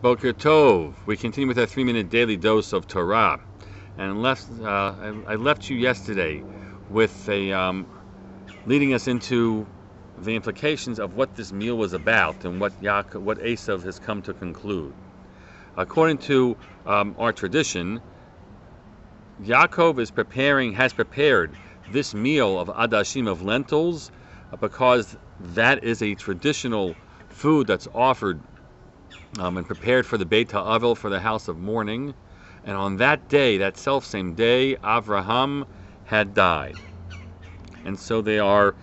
Boker Tov. We continue with our 3-minute daily dose of Torah, and I left you yesterday with a leading us into the implications of what this meal was about and what Esav has come to conclude. According to our tradition, Yaakov has prepared this meal of adashim, of lentils, because that is a traditional food that's offered and prepared for the Beit HaAvel, for the house of mourning. And on that day, that self-same day, Avraham had died. And so the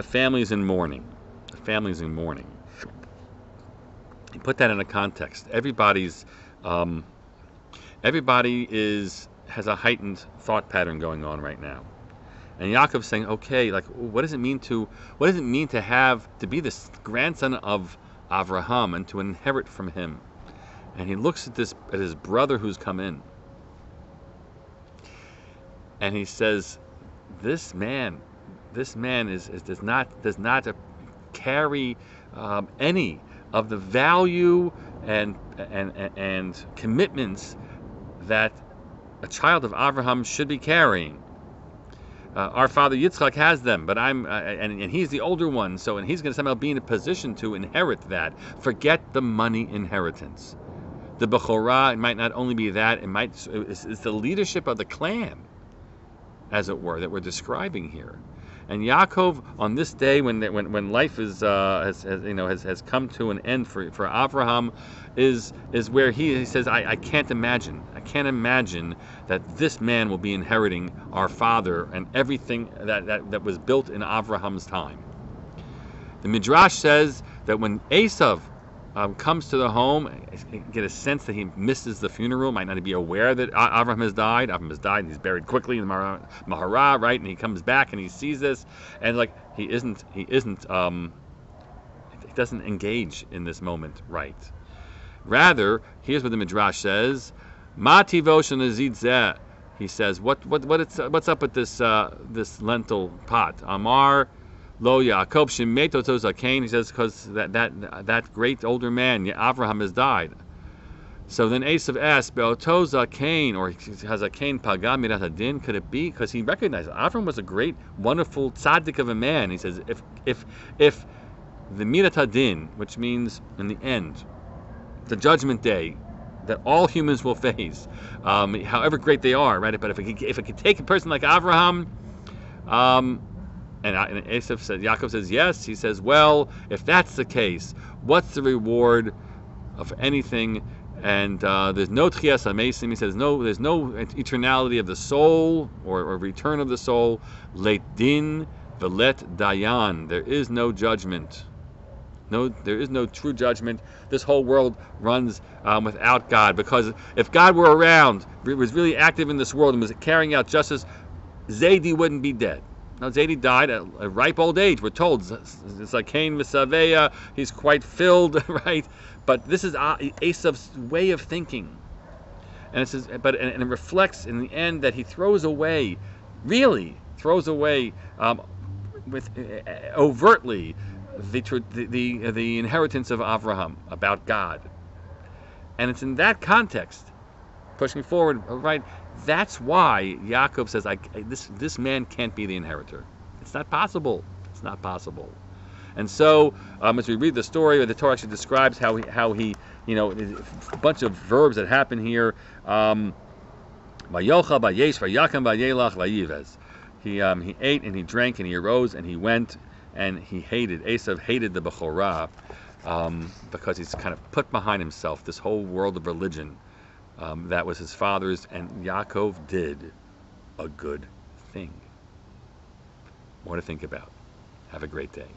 family's in mourning. The family's in mourning. You put that in a context. Everybody has a heightened thought pattern going on right now. And Yaakov's saying, okay, like, what does it mean to be the grandson of Avraham and to inherit from him? And he looks at his brother who's come in, and he says, this man does not carry any of the value and commitments that a child of Avraham should be carrying. Our father Yitzchak has them, but and he's the older one, and he's going to somehow be in a position to inherit that. Forget the money inheritance. The Bechorah, it might not only be that, it's the leadership of the clan, as it were, that we're describing here. And Yaakov, on this day when life has come to an end for Avraham, is where he says, I can't imagine that this man will be inheriting our father and everything that was built in Avraham's time. The Midrash says that when Esav comes to the home, get a sense that he misses the funeral, might not be aware that Avraham has died. Avraham has died, and he's buried quickly in the Maharah, right? And he comes back and he sees this, and he doesn't engage in this moment, right? Rather, here's what the Midrash says: Ma tivo shenazid zeh. He says, what's up with this lentil pot? Amar Lo Yaakov shemeto zakein. He says, because that great older man, Avraham, has died. So then Esav asks, Be'oto zakein, or hazakein pagam mirat hadin. Could it be because he recognized Avraham was a great, wonderful tzaddik of a man? He says, if the mirat hadin, which means in the end, the judgment day that all humans will face, however great they are, right? But if it could take a person like Avraham, and Yaakov says yes. He says, well, if that's the case, what's the reward of anything? And there's no tchias hamesim. He says, no, there's no eternality of the soul or return of the soul. Let din velet dayan. There is no judgment. No, there is no true judgment. This whole world runs without God, because if God were around, was really active in this world and was carrying out justice, Zaidi wouldn't be dead. Now, Zaidi died at a ripe old age. We're told Zakein Misaveya. He's quite filled, right? But this is Esav's way of thinking, and it says, and it reflects in the end that he really throws away, overtly, the inheritance of Avraham about God, and it's in that context, pushing forward, right? That's why Yaakov says, this man can't be the inheritor. It's not possible. It's not possible. And so, as we read the story, the Torah actually describes how he a bunch of verbs that happen here. Vayocha, vayesh, vayakam, vayelach, vayivez. He ate and he drank and he arose and he went, and Esav hated the Bechorah, because he's kind of put behind himself this whole world of religion. That was his father's, and Yaakov did a good thing. More to think about. Have a great day.